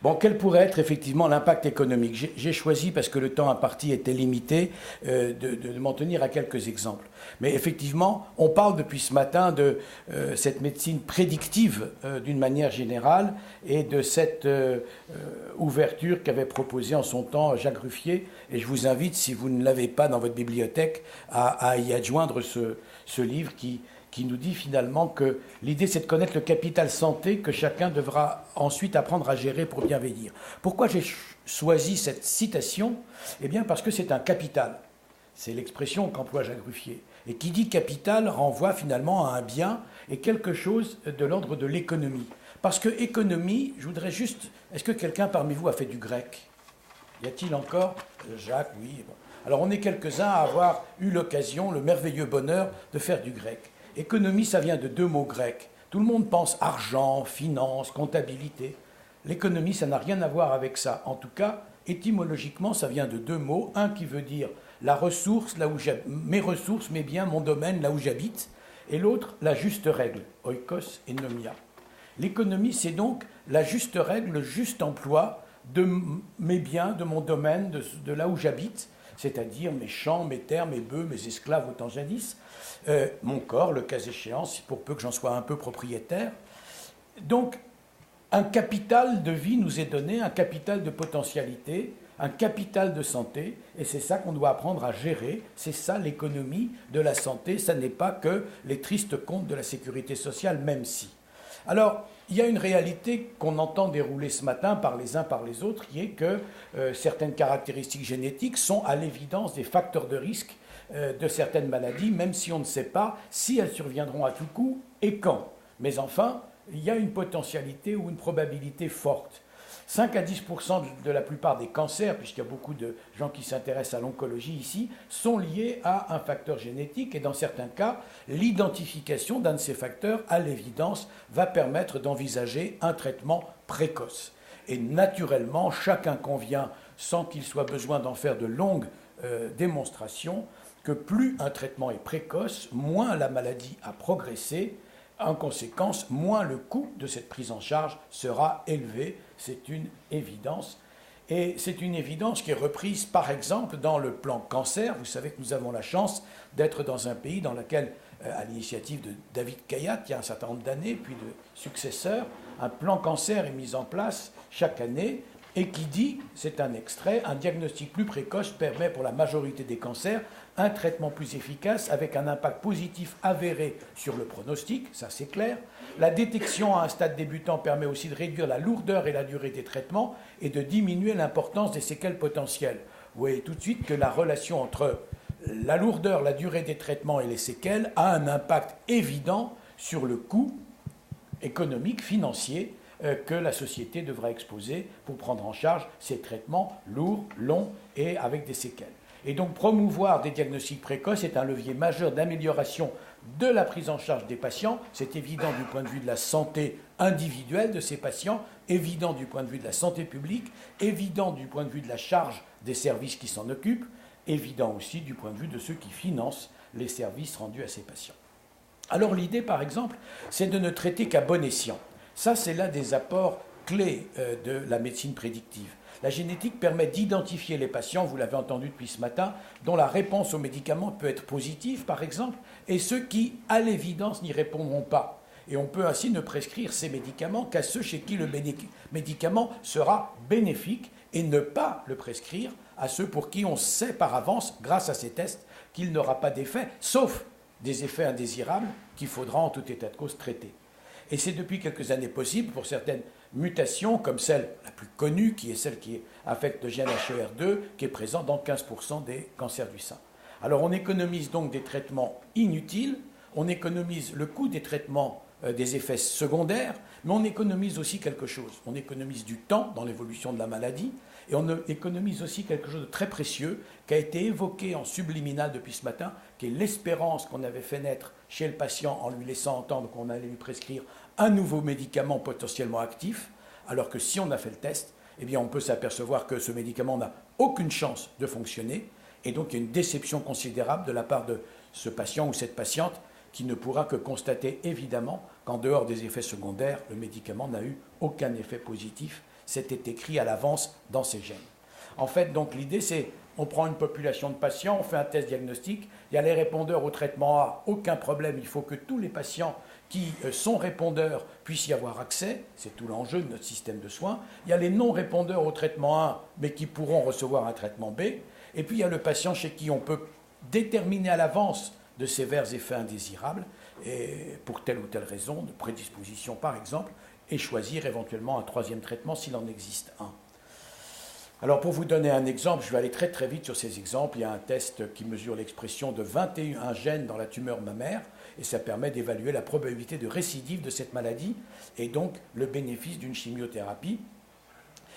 Bon, quel pourrait être effectivement l'impact économique? J'ai choisi, parce que le temps imparti était limité, de m'en tenir à quelques exemples. Mais effectivement, on parle depuis ce matin de cette médecine prédictive d'une manière générale et de cette ouverture qu'avait proposée en son temps Jacques Ruffier. Et je vous invite, si vous ne l'avez pas dans votre bibliothèque, à y adjoindre ce livre qui nous dit finalement que l'idée c'est de connaître le capital santé que chacun devra ensuite apprendre à gérer pour bien vieillir. Pourquoi j'ai choisi cette citation? Eh bien parce que c'est un capital. C'est l'expression qu'emploie Jacques Ruffier. Et qui dit capital renvoie finalement à un bien et quelque chose de l'ordre de l'économie. Parce que économie, je voudrais juste... Est-ce que quelqu'un parmi vous a fait du grec? Y a-t-il encore? Jacques, oui. Bon. Alors on est quelques-uns à avoir eu l'occasion, le merveilleux bonheur de faire du grec. Économie, ça vient de deux mots grecs. Tout le monde pense argent, finance, comptabilité. L'économie, ça n'a rien à voir avec ça. En tout cas, étymologiquement, ça vient de deux mots. Un qui veut dire la ressource, là où mes ressources, mes biens, mon domaine, là où j'habite. Et l'autre, la juste règle, oikos et nomia. L'économie, c'est donc la juste règle, le juste emploi de mes biens, de mon domaine, de là où j'habite, c'est-à-dire mes champs, mes terres, mes bœufs, mes esclaves autant jadis, mon corps, le cas échéant, pour peu que j'en sois un peu propriétaire. Donc, un capital de vie nous est donné, un capital de potentialité, un capital de santé, et c'est ça qu'on doit apprendre à gérer. C'est ça l'économie de la santé, ça n'est pas que les tristes comptes de la sécurité sociale, même si. Alors, il y a une réalité qu'on entend dérouler ce matin par les uns par les autres, qui est que certaines caractéristiques génétiques sont à l'évidence des facteurs de risque de certaines maladies, même si on ne sait pas si elles surviendront à tout coup et quand. Mais enfin, il y a une potentialité ou une probabilité forte. 5 à 10% de la plupart des cancers, puisqu'il y a beaucoup de gens qui s'intéressent à l'oncologie ici, sont liés à un facteur génétique et dans certains cas, l'identification d'un de ces facteurs, à l'évidence, va permettre d'envisager un traitement précoce. Et naturellement, chacun convient, sans qu'il soit besoin d'en faire de longues démonstrations, que plus un traitement est précoce, moins la maladie a progressé. En conséquence, moins le coût de cette prise en charge sera élevé. C'est une évidence. Et c'est une évidence qui est reprise, par exemple, dans le plan cancer. Vous savez que nous avons la chance d'être dans un pays dans lequel, à l'initiative de David Kayat, il y a un certain nombre d'années, puis de successeurs, un plan cancer est mis en place chaque année et qui dit, c'est un extrait, un diagnostic plus précoce permet pour la majorité des cancers un traitement plus efficace avec un impact positif avéré sur le pronostic, ça c'est clair. La détection à un stade débutant permet aussi de réduire la lourdeur et la durée des traitements et de diminuer l'importance des séquelles potentielles. Vous voyez tout de suite que la relation entre la lourdeur, la durée des traitements et les séquelles a un impact évident sur le coût économique, financier, que la société devra exposer pour prendre en charge ces traitements lourds, longs et avec des séquelles. Et donc promouvoir des diagnostics précoces est un levier majeur d'amélioration de la prise en charge des patients. C'est évident du point de vue de la santé individuelle de ces patients, évident du point de vue de la santé publique, évident du point de vue de la charge des services qui s'en occupent, évident aussi du point de vue de ceux qui financent les services rendus à ces patients. Alors l'idée, par exemple, c'est de ne traiter qu'à bon escient. Ça, c'est l'un des apports clés de la médecine prédictive. La génétique permet d'identifier les patients, vous l'avez entendu depuis ce matin, dont la réponse aux médicaments peut être positive, par exemple, et ceux qui, à l'évidence, n'y répondront pas. Et on peut ainsi ne prescrire ces médicaments qu'à ceux chez qui le médicament sera bénéfique et ne pas le prescrire à ceux pour qui on sait par avance, grâce à ces tests, qu'il n'aura pas d'effet, sauf des effets indésirables qu'il faudra en tout état de cause traiter. Et c'est depuis quelques années possible pour certaines mutations, comme celle la plus connue, qui est celle qui affecte le gène HER2, qui est présent dans 15% des cancers du sein. Alors on économise donc des traitements inutiles, on économise le coût des traitements, des effets secondaires, mais on économise aussi quelque chose. On économise du temps dans l'évolution de la maladie, et on économise aussi quelque chose de très précieux qui a été évoqué en subliminal depuis ce matin, qui est l'espérance qu'on avait fait naître chez le patient en lui laissant entendre qu'on allait lui prescrire un nouveau médicament potentiellement actif, alors que si on a fait le test, eh bien on peut s'apercevoir que ce médicament n'a aucune chance de fonctionner, et donc il y a une déception considérable de la part de ce patient ou cette patiente qui ne pourra que constater évidemment qu'en dehors des effets secondaires, le médicament n'a eu aucun effet positif c'était écrit à l'avance dans ces gènes. En fait, donc l'idée, c'est on prend une population de patients, on fait un test diagnostique, il y a les répondeurs au traitement A, aucun problème, il faut que tous les patients qui sont répondeurs puissent y avoir accès, c'est tout l'enjeu de notre système de soins. Il y a les non-répondeurs au traitement A, mais qui pourront recevoir un traitement B, et puis il y a le patient chez qui on peut déterminer à l'avance de sévères effets indésirables, et pour telle ou telle raison, de prédisposition par exemple, et choisir éventuellement un troisième traitement s'il en existe un. Alors pour vous donner un exemple, je vais aller très très vite sur ces exemples. Il y a un test qui mesure l'expression de 21 gènes dans la tumeur mammaire et ça permet d'évaluer la probabilité de récidive de cette maladie et donc le bénéfice d'une chimiothérapie.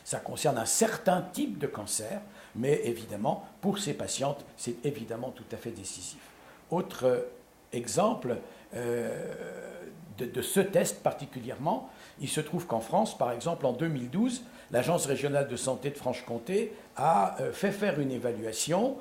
Ça concerne un certain type de cancer, mais évidemment, pour ces patientes, c'est évidemment tout à fait décisif. Autre exemple de ce test particulièrement, il se trouve qu'en France, par exemple, en 2012, l'Agence régionale de santé de Franche-Comté a fait faire une évaluation.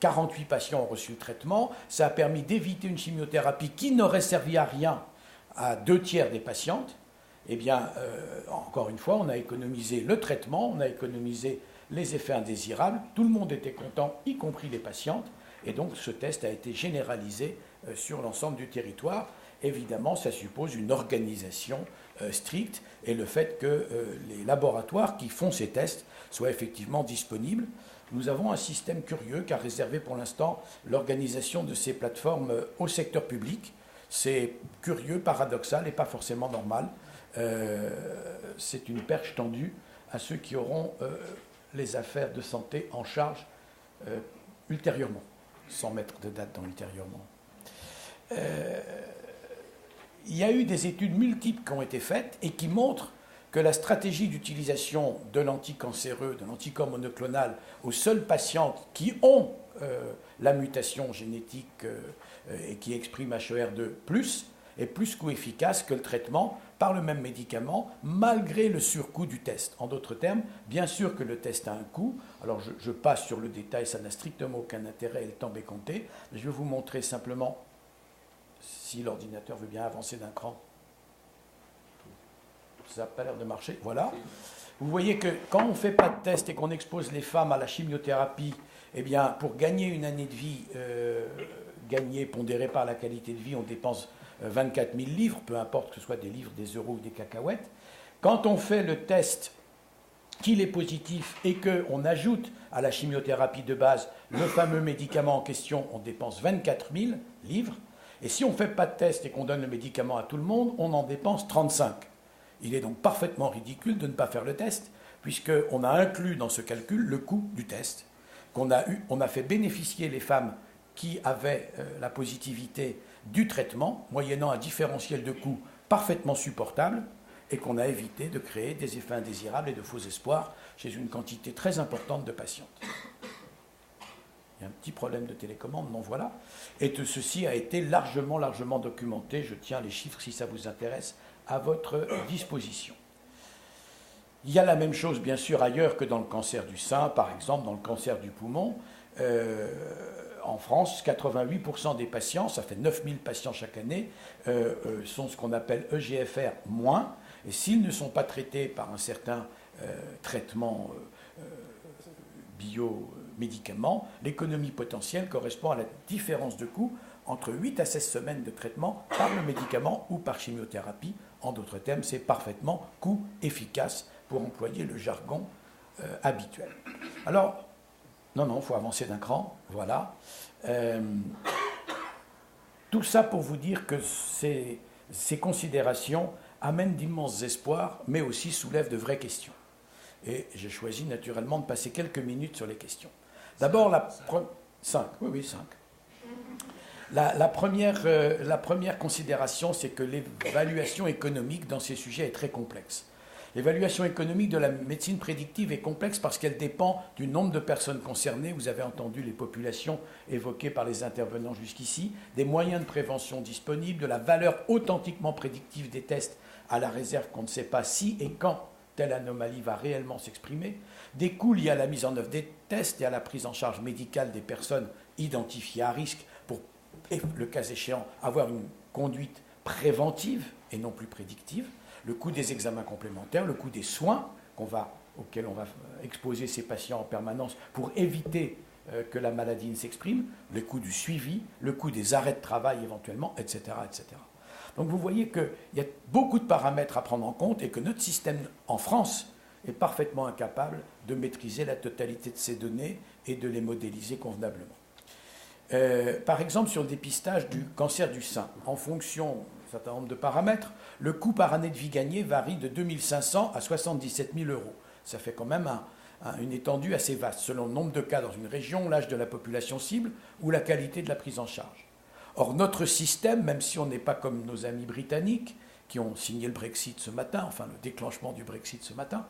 48 patients ont reçu le traitement. Ça a permis d'éviter une chimiothérapie qui n'aurait servi à rien à 2/3 des patientes. Eh bien, encore une fois, on a économisé le traitement, on a économisé les effets indésirables. Tout le monde était content, y compris les patientes. Et donc, ce test a été généralisé sur l'ensemble du territoire. Évidemment, ça suppose une organisation stricte et le fait que les laboratoires qui font ces tests soient effectivement disponibles. Nous avons un système curieux qu'a réservé pour l'instant l'organisation de ces plateformes au secteur public. C'est curieux, paradoxal et pas forcément normal. C'est une perche tendue à ceux qui auront les affaires de santé en charge ultérieurement, sans mettre de date dans ultérieurement. Il y a eu des études multiples qui ont été faites et qui montrent que la stratégie d'utilisation de l'anticancéreux, de l'anticorps monoclonal aux seules patientes qui ont la mutation génétique et qui expriment HER2+, est plus coût-efficace que le traitement par le même médicament, malgré le surcoût du test. En d'autres termes, bien sûr que le test a un coût. Alors je passe sur le détail, ça n'a strictement aucun intérêt et le temps est compté. Je vais vous montrer simplement, si l'ordinateur veut bien avancer d'un cran. Ça n'a pas l'air de marcher. Voilà. Vous voyez que quand on ne fait pas de test et qu'on expose les femmes à la chimiothérapie, eh bien, pour gagner une année de vie, gagnée, pondérée par la qualité de vie, on dépense 24 000 livres, peu importe que ce soit des livres, des euros ou des cacahuètes. Quand on fait le test qu'il est positif et qu'on ajoute à la chimiothérapie de base le fameux médicament en question, on dépense 24 000 livres. Et si on ne fait pas de test et qu'on donne le médicament à tout le monde, on en dépense 35. Il est donc parfaitement ridicule de ne pas faire le test, puisqu'on a inclus dans ce calcul le coût du test, on a fait bénéficier les femmes qui avaient la positivité du traitement, moyennant un différentiel de coût parfaitement supportable, et qu'on a évité de créer des effets indésirables et de faux espoirs chez une quantité très importante de patientes. Il y a un petit problème de télécommande, non voilà. Et tout ceci a été largement documenté. Je tiens les chiffres, si ça vous intéresse, à votre disposition. Il y a la même chose, bien sûr, ailleurs que dans le cancer du sein, par exemple, dans le cancer du poumon. En France, 88% des patients, ça fait 9000 patients chaque année, sont ce qu'on appelle EGFR-. Et s'ils ne sont pas traités par un certain traitement biomédicament, l'économie potentielle correspond à la différence de coût entre 8 à 16 semaines de traitement par le médicament ou par chimiothérapie. En d'autres termes, c'est parfaitement coût efficace pour employer le jargon habituel. Alors, non, il faut avancer d'un cran, voilà. Tout ça pour vous dire que ces considérations amènent d'immenses espoirs, mais aussi soulèvent de vraies questions. Et j'ai choisi naturellement de passer quelques minutes sur les questions. D'abord, 5. Oui, 5. La première considération, c'est que l'évaluation économique dans ces sujets est très complexe. L'évaluation économique de la médecine prédictive est complexe parce qu'elle dépend du nombre de personnes concernées. Vous avez entendu les populations évoquées par les intervenants jusqu'ici, des moyens de prévention disponibles, de la valeur authentiquement prédictive des tests à la réserve qu'on ne sait pas si et quand telle anomalie va réellement s'exprimer, des coûts liés à la mise en œuvre des tests et à la prise en charge médicale des personnes identifiées à risque pour, le cas échéant, avoir une conduite préventive et non plus prédictive. le coût des examens complémentaires, le coût des soins auxquels on va exposer ces patients en permanence pour éviter que la maladie ne s'exprime, le coût du suivi, le coût des arrêts de travail éventuellement, etc. etc. Donc vous voyez qu'il y a beaucoup de paramètres à prendre en compte et que notre système en France est parfaitement incapable de maîtriser la totalité de ces données et de les modéliser convenablement. Par exemple, sur le dépistage du cancer du sein, en fonction d'un certain nombre de paramètres, le coût par année de vie gagnée varie de 2 500 à 77 000 euros. Ça fait quand même une étendue assez vaste, selon le nombre de cas dans une région, l'âge de la population cible ou la qualité de la prise en charge. Or, notre système, même si on n'est pas comme nos amis britanniques, qui ont signé le Brexit ce matin, enfin le déclenchement du Brexit ce matin,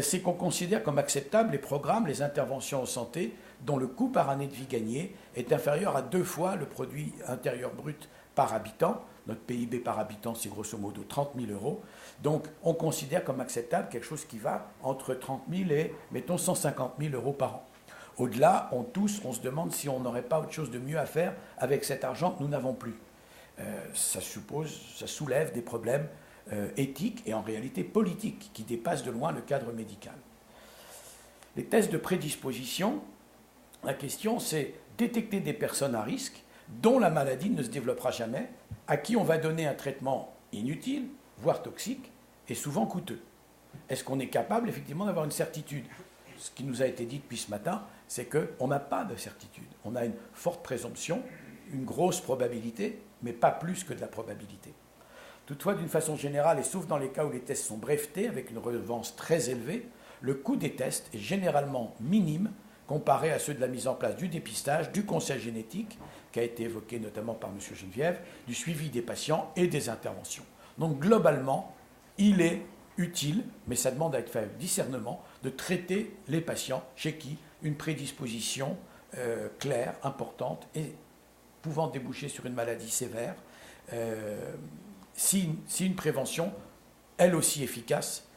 c'est qu'on considère comme acceptables les programmes, les interventions en santé dont le coût par année de vie gagnée est inférieur à 2 fois le produit intérieur brut par habitant. Notre PIB par habitant, c'est grosso modo 30 000 euros. Donc on considère comme acceptable quelque chose qui va entre 30 000 et, mettons, 150 000 euros par an. Au-delà, on se demande si on n'aurait pas autre chose de mieux à faire avec cet argent que nous n'avons plus. Ça soulève des problèmes éthiques et en réalité politiques qui dépassent de loin le cadre médical. Les tests de prédisposition, la question c'est détecter des personnes à risque dont la maladie ne se développera jamais, à qui on va donner un traitement inutile, voire toxique, et souvent coûteux. Est-ce qu'on est capable effectivement d'avoir une certitude ? Ce qui nous a été dit depuis ce matin, c'est qu'on n'a pas de certitude. On a une forte présomption, une grosse probabilité, mais pas plus que de la probabilité. Toutefois, d'une façon générale, et sauf dans les cas où les tests sont brevetés, avec une redevance très élevée, le coût des tests est généralement minime comparé à ceux de la mise en place du dépistage, du conseil génétique, qui a été évoqué notamment par M. Geneviève, du suivi des patients et des interventions. Donc globalement, il est utile, mais ça demande à être fait avec discernement, de traiter les patients chez qui une prédisposition claire, importante et pouvant déboucher sur une maladie sévère, si une prévention, elle aussi efficace,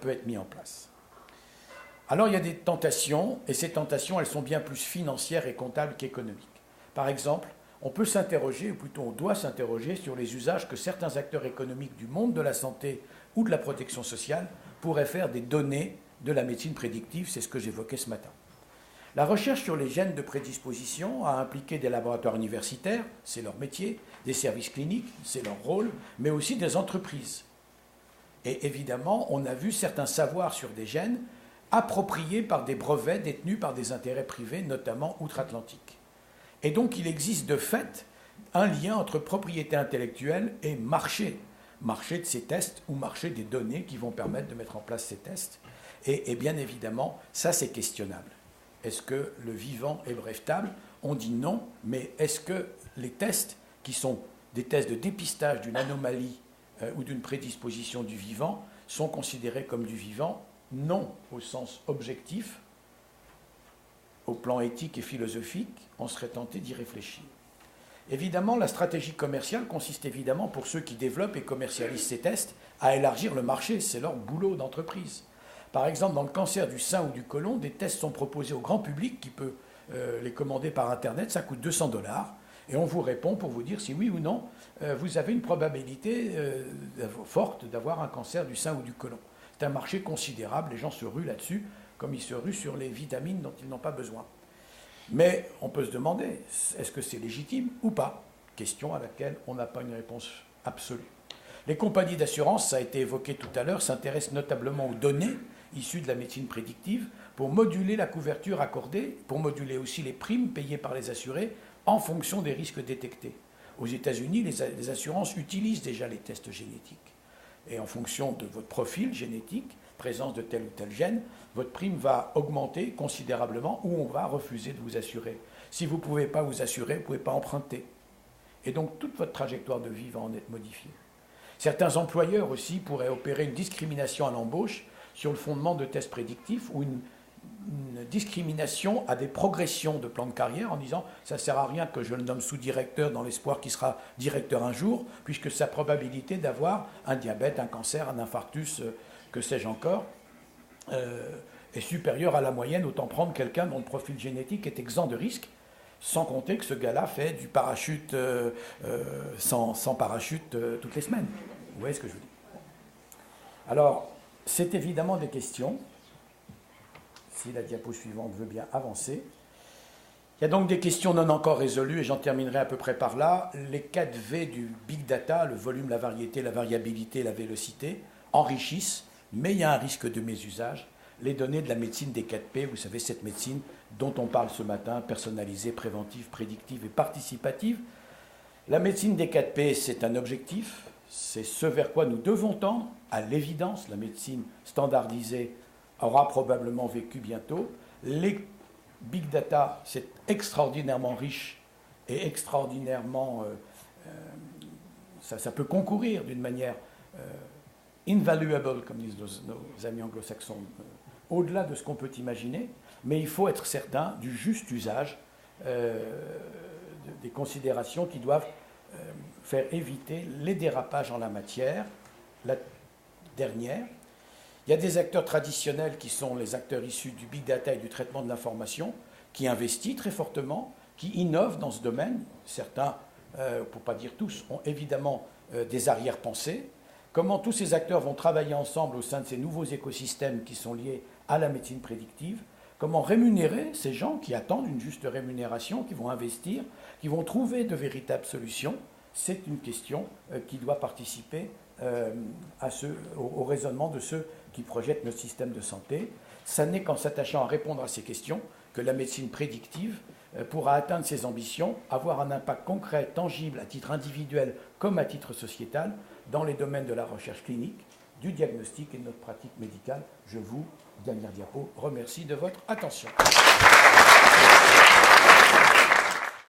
peut être mise en place. Alors il y a des tentations, et ces tentations, elles sont bien plus financières et comptables qu'économiques. Par exemple, on peut s'interroger, ou plutôt on doit s'interroger sur les usages que certains acteurs économiques du monde de la santé ou de la protection sociale pourraient faire des données de la médecine prédictive, c'est ce que j'évoquais ce matin. La recherche sur les gènes de prédisposition a impliqué des laboratoires universitaires, c'est leur métier, des services cliniques, c'est leur rôle, mais aussi des entreprises. Et évidemment, on a vu certains savoirs sur des gènes appropriés par des brevets détenus par des intérêts privés, notamment outre-Atlantique. Et donc il existe de fait un lien entre propriété intellectuelle et marché de ces tests ou marché des données qui vont permettre de mettre en place ces tests. Et bien évidemment, ça c'est questionnable. Est-ce que le vivant est brevetable ? On dit non, mais est-ce que les tests, qui sont des tests de dépistage d'une anomalie ou d'une prédisposition du vivant, sont considérés comme du vivant ? Non, au sens objectif, au plan éthique et philosophique, on serait tenté d'y réfléchir. Évidemment, la stratégie commerciale consiste évidemment, pour ceux qui développent et commercialisent ces tests, à élargir le marché, c'est leur boulot d'entreprise. Par exemple, dans le cancer du sein ou du côlon, des tests sont proposés au grand public qui peut les commander par Internet, ça coûte 200 $, et on vous répond pour vous dire si oui ou non, vous avez une probabilité forte d'avoir un cancer du sein ou du côlon. C'est un marché considérable, les gens se ruent là-dessus, comme ils se ruent sur les vitamines dont ils n'ont pas besoin. Mais on peut se demander, est-ce que c'est légitime ou pas ? Question à laquelle on n'a pas une réponse absolue. Les compagnies d'assurance, ça a été évoqué tout à l'heure, s'intéressent notablement aux données issues de la médecine prédictive pour moduler la couverture accordée, pour moduler aussi les primes payées par les assurés en fonction des risques détectés. Aux États-Unis, les assurances utilisent déjà les tests génétiques. Et en fonction de votre profil génétique, présence de tel ou tel gène, votre prime va augmenter considérablement ou on va refuser de vous assurer. Si vous ne pouvez pas vous assurer, vous ne pouvez pas emprunter. Et donc toute votre trajectoire de vie va en être modifiée. Certains employeurs aussi pourraient opérer une discrimination à l'embauche sur le fondement de tests prédictifs ou une discrimination à des progressions de plan de carrière en disant ça ne sert à rien que je le nomme sous-directeur dans l'espoir qu'il sera directeur un jour, puisque sa probabilité d'avoir un diabète, un cancer, un infarctus, que sais-je encore, est supérieure à la moyenne, autant prendre quelqu'un dont le profil génétique est exempt de risque, sans compter que ce gars-là fait du parachute sans parachute toutes les semaines. Vous voyez ce que je veux dire ? Alors, c'est évidemment des questions, si la diapo suivante veut bien avancer. Il y a donc des questions non encore résolues, et j'en terminerai à peu près par là. Les 4 V du big data, le volume, la variété, la variabilité, la vélocité, enrichissent, mais il y a un risque de mésusage. Les données de la médecine des 4 P, vous savez, cette médecine dont on parle ce matin, personnalisée, préventive, prédictive et participative. La médecine des 4 P, c'est un objectif, c'est ce vers quoi nous devons tendre. À l'évidence, la médecine standardisée aura probablement vécu bientôt. Les big data, c'est extraordinairement riche et extraordinairement... ça peut concourir d'une manière invaluable, comme disent nos amis anglo-saxons, au-delà de ce qu'on peut imaginer, mais il faut être certain du juste usage des considérations qui doivent faire éviter les dérapages en la matière. La dernière, il y a des acteurs traditionnels qui sont les acteurs issus du big data et du traitement de l'information, qui investissent très fortement, qui innovent dans ce domaine. Certains, pour ne pas dire tous, ont évidemment des arrière-pensées. Comment tous ces acteurs vont travailler ensemble au sein de ces nouveaux écosystèmes qui sont liés à la médecine prédictive? Comment rémunérer ces gens qui attendent une juste rémunération, qui vont investir, qui vont trouver de véritables solutions? C'est une question qui doit participer au raisonnement de ceux qui projettent notre système de santé. Ça n'est qu'en s'attachant à répondre à ces questions que la médecine prédictive pourra atteindre ses ambitions, avoir un impact concret, tangible, à titre individuel comme à titre sociétal, dans les domaines de la recherche clinique, du diagnostic et de notre pratique médicale. Je vous, dernière diapo, remercie de votre attention.